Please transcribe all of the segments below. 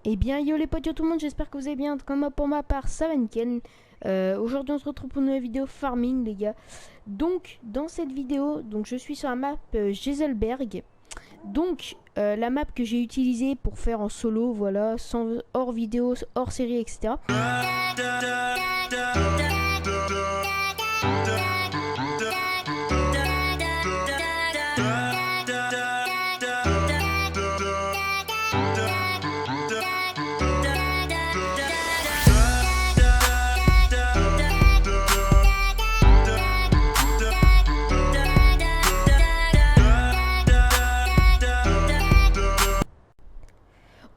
Eh bien, yo les potes, yo tout le monde, j'espère que vous allez bien. Comme pour ma part, ça va nickel. Aujourd'hui, on se retrouve pour une nouvelle vidéo farming, les gars. Donc, dans cette vidéo, donc je suis sur la map Geselberg. Donc, la map que j'ai utilisée pour faire en solo, voilà, sans hors vidéo, hors série, etc.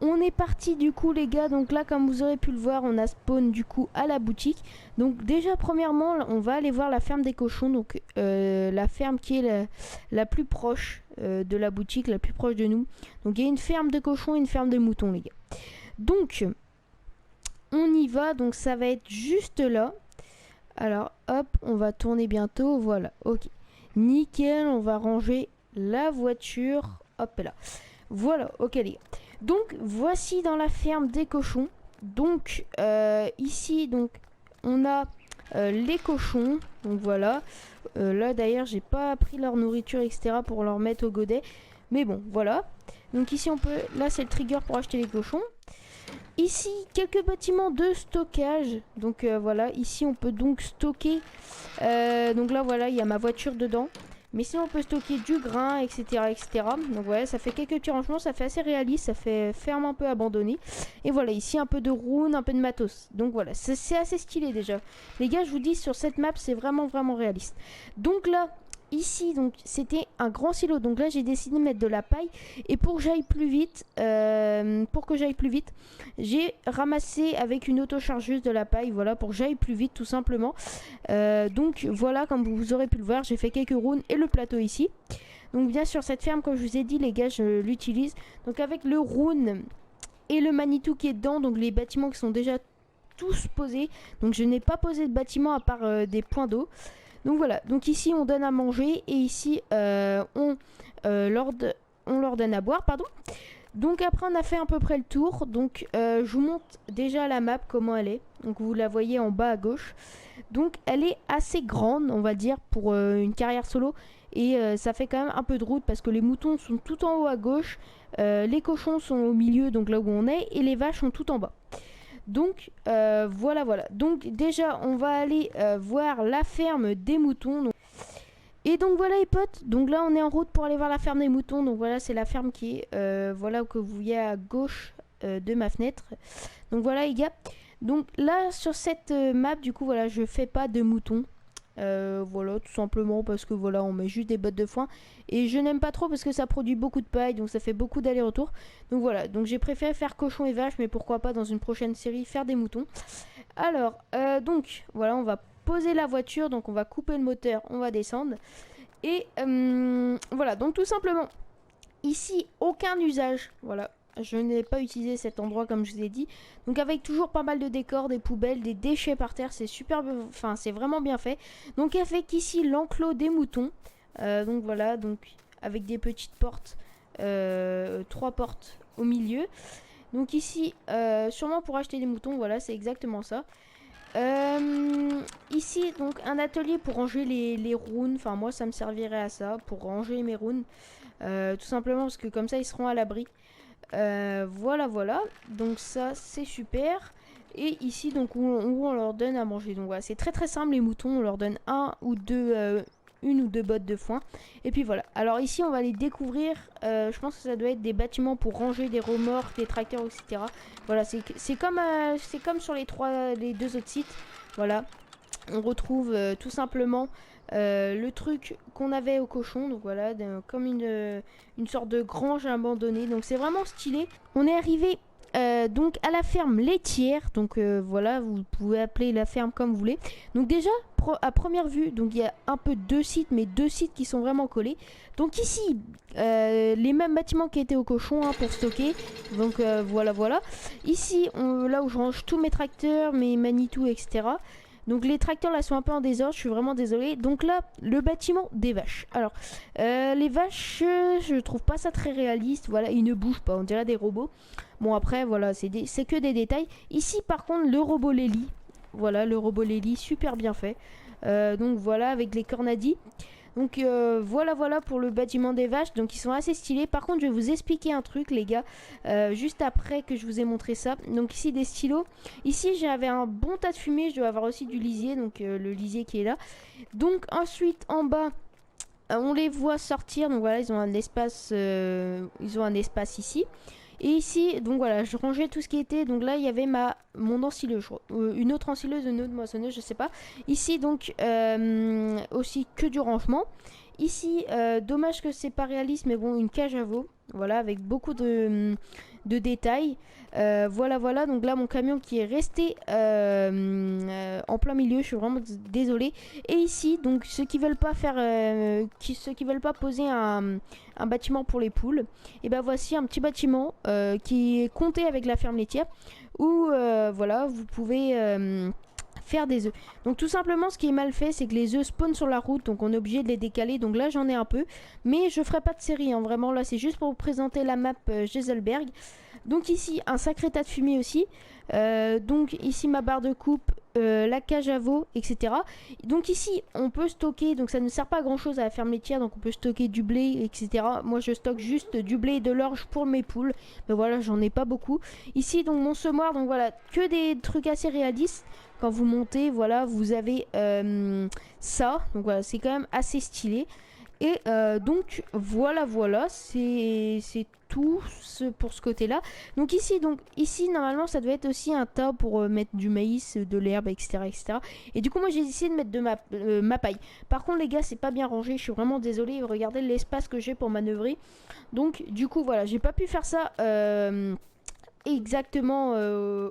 On est parti du coup les gars, donc là comme vous aurez pu le voir on a spawn du coup à la boutique. Donc déjà premièrement on va aller voir la ferme des cochons, donc la ferme qui est la plus proche de la boutique, la plus proche de nous. Donc il y a une ferme de cochons et une ferme de moutons les gars. Donc on y va, donc ça va être juste là. Alors hop, on va tourner bientôt, voilà, ok. Nickel, on va ranger la voiture, hop là. Voilà, ok les gars. Donc voici dans la ferme des cochons. Donc ici donc on a les cochons. Donc voilà. Là d'ailleurs j'ai pas pris leur nourriture etc pour leur mettre au godet. Mais bon voilà. Donc ici on peut. Là c'est le trigger pour acheter les cochons. Ici quelques bâtiments de stockage. Donc voilà. Ici on peut donc stocker. Donc là voilà il y a ma voiture dedans. Mais sinon on peut stocker du grain, etc. etc. Donc voilà, ça fait quelques petits rangements, ça fait assez réaliste, ça fait ferme un peu abandonné. Et voilà, ici un peu de runes, un peu de matos. Donc voilà, c'est assez stylé déjà. Les gars, je vous dis, sur cette map, c'est vraiment réaliste. Donc là, ici, donc c'était un grand silo. Donc là, j'ai décidé de mettre de la paille. Et pour que j'aille plus vite, j'ai ramassé avec une autochargeuse de la paille. Voilà, pour que j'aille plus vite, tout simplement. Donc voilà, comme vous aurez pu le voir, j'ai fait quelques runes et le plateau ici. Donc bien sûr, cette ferme, comme je vous ai dit, les gars, je l'utilise. Donc avec le rune et le Manitou qui est dedans, donc les bâtiments qui sont déjà tous posés. Donc je n'ai pas posé de bâtiment à part des points d'eau. Donc voilà, donc ici on donne à manger et ici on leur donne à boire, pardon. Donc après on a fait à peu près le tour. Donc je vous montre déjà la map, comment elle est. Donc vous la voyez en bas à gauche. Donc elle est assez grande, on va dire, pour une carrière solo. Et ça fait quand même un peu de route parce que les moutons sont tout en haut à gauche. Les cochons sont au milieu, donc là où on est. Et les vaches sont tout en bas. Donc voilà. Donc déjà on va aller voir la ferme des moutons. Et donc voilà les potes, donc là on est en route pour aller voir la ferme des moutons. Donc voilà, c'est la ferme qui est voilà que vous voyez à gauche de ma fenêtre. Donc voilà les gars. Donc là sur cette map du coup voilà, je fais pas de moutons. Voilà, tout simplement parce que voilà, on met juste des bottes de foin. Et je n'aime pas trop parce que ça produit beaucoup de paille, donc ça fait beaucoup d'aller-retour. Donc voilà, donc j'ai préféré faire cochon et vache, mais pourquoi pas dans une prochaine série faire des moutons. Alors, donc voilà, on va poser la voiture, donc on va couper le moteur, on va descendre. Et voilà, donc tout simplement, ici, aucun usage, voilà. Je n'ai pas utilisé cet endroit comme je vous ai dit. Donc avec toujours pas mal de décors, des poubelles, des déchets par terre. C'est super, enfin c'est vraiment bien fait. Donc avec ici l'enclos des moutons. Donc voilà, donc avec des petites portes. 3 portes au milieu. Donc ici, sûrement pour acheter des moutons, voilà, c'est exactement ça. Ici, donc un atelier pour ranger les runes. Enfin moi ça me servirait à ça, pour ranger mes runes. Tout simplement parce que comme ça ils seront à l'abri. Voilà, donc ça c'est super. Et ici donc où on leur donne à manger. Donc voilà, c'est très simple les moutons, on leur donne une ou deux bottes de foin. Et puis voilà, alors ici on va les découvrir. Je pense que ça doit être des bâtiments pour ranger des remorques, des tracteurs, etc. Voilà, c'est comme sur les deux autres sites. Voilà, on retrouve tout simplement le truc qu'on avait au cochon. Donc voilà, comme une sorte de grange abandonnée. Donc c'est vraiment stylé. On est arrivé donc à la ferme laitière. Donc voilà, vous pouvez appeler la ferme comme vous voulez. Donc déjà à première vue, donc il y a un peu deux sites, mais deux sites qui sont vraiment collés. Donc ici les mêmes bâtiments qui étaient au cochon hein, pour stocker. Donc voilà. Ici là où je range tous mes tracteurs, mes Manitou, etc. Donc les tracteurs là sont un peu en désordre, je suis vraiment désolée. Donc là, le bâtiment des vaches. Alors, les vaches, je trouve pas ça très réaliste. Voilà, ils ne bougent pas, on dirait des robots. Bon après, voilà, c'est que des détails. Ici par contre, le robot Lely. Voilà, le robot Lely, super bien fait. Donc voilà, avec les cornadis. Donc voilà pour le bâtiment des vaches. Donc ils sont assez stylés. Par contre je vais vous expliquer un truc les gars, juste après que je vous ai montré ça. Donc ici des stylos. Ici j'avais un bon tas de fumée. Je dois avoir aussi du lisier. Donc le lisier qui est là. Donc ensuite en bas on les voit sortir. Donc voilà, ils ont un espace ici. Et ici, donc voilà, je rangeais tout ce qui était. Donc là, il y avait mon ensileuse, une autre ensileuse, une autre moissonneuse, je sais pas. Ici, donc, aussi que du rangement. Ici, dommage que c'est pas réaliste, mais bon, une cage à veau. Voilà, avec beaucoup de détails. Voilà. Donc là, mon camion qui est resté en plein milieu. Je suis vraiment désolée. Et ici, donc, ceux qui veulent pas faire, ceux qui veulent pas poser un bâtiment pour les poules, et ben voici un petit bâtiment qui est compté avec la ferme laitière où voilà, vous pouvez faire des œufs. Donc tout simplement ce qui est mal fait, c'est que les œufs spawnent sur la route, donc on est obligé de les décaler. Donc là j'en ai un peu, mais je ferai pas de série hein. Vraiment là c'est juste pour vous présenter la map Geselberg. Donc ici un sacré tas de fumier aussi. Donc ici ma barre de coupe, la cage à veau, etc. Donc ici on peut stocker, donc ça ne sert pas à grand chose à la ferme laitière, donc on peut stocker du blé, etc. Moi je stocke juste du blé et de l'orge pour mes poules, mais voilà j'en ai pas beaucoup. Ici donc mon semoir, donc voilà que des trucs assez réalistes. Quand vous montez, voilà, vous avez ça. Donc voilà, c'est quand même assez stylé. Et donc voilà, c'est tout pour ce côté-là. Donc ici, normalement, ça devait être aussi un tas pour mettre du maïs, de l'herbe, etc. Et du coup, moi, j'ai décidé de mettre de ma paille. Par contre, les gars, c'est pas bien rangé. Je suis vraiment désolée. Regardez l'espace que j'ai pour manœuvrer. Donc, du coup, voilà, j'ai pas pu faire ça exactement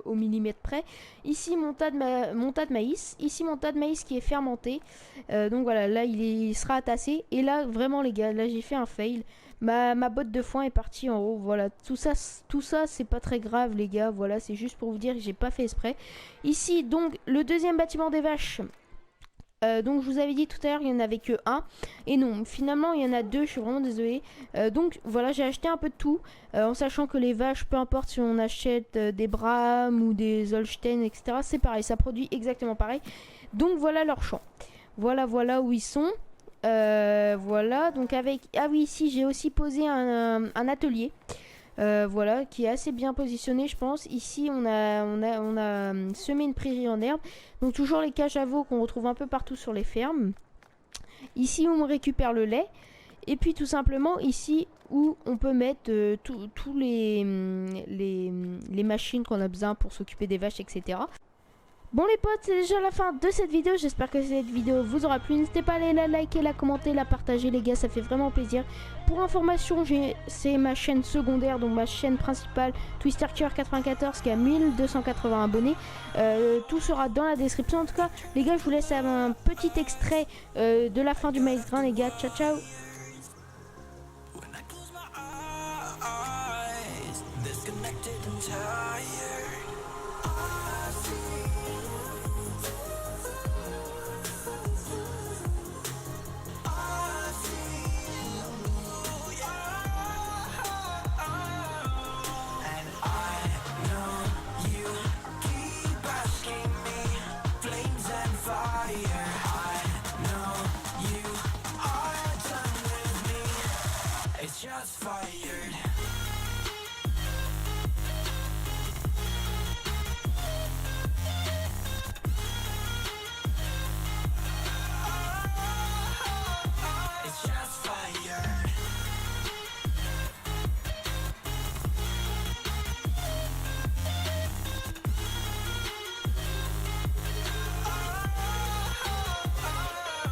au millimètre près. Ici mon tas de maïs, ici mon tas de maïs qui est fermenté. Donc voilà, là il sera tassé. Et là vraiment les gars, là j'ai fait un fail. Ma botte de foin est partie en haut. Voilà, tout ça c'est pas très grave les gars. Voilà, c'est juste pour vous dire que j'ai pas fait exprès. Ici donc le deuxième bâtiment des vaches. Donc je vous avais dit tout à l'heure il n'y en avait que un. Et non, finalement il y en a deux, je suis vraiment désolée. Donc voilà, j'ai acheté un peu de tout. En sachant que les vaches, peu importe si on achète des Brahms ou des Holstein, etc. C'est pareil, ça produit exactement pareil. Donc voilà leur champ. Voilà où ils sont. Voilà, donc avec... Ah oui, ici j'ai aussi posé un atelier. Voilà, qui est assez bien positionné je pense. Ici on a semé une prairie en herbe. Donc toujours les cages à veau qu'on retrouve un peu partout sur les fermes. Ici on récupère le lait. Et puis tout simplement ici où on peut mettre tous les machines qu'on a besoin pour s'occuper des vaches, etc. Bon les potes, c'est déjà la fin de cette vidéo. J'espère que cette vidéo vous aura plu. N'hésitez pas à aller la liker, la commenter, la partager les gars, ça fait vraiment plaisir. Pour information, c'est ma chaîne secondaire, donc ma chaîne principale Twistercure94 qui a 1280 abonnés. Tout sera dans la description. En tout cas les gars, je vous laisse un petit extrait de la fin du Maïs Grain les gars. Ciao ciao.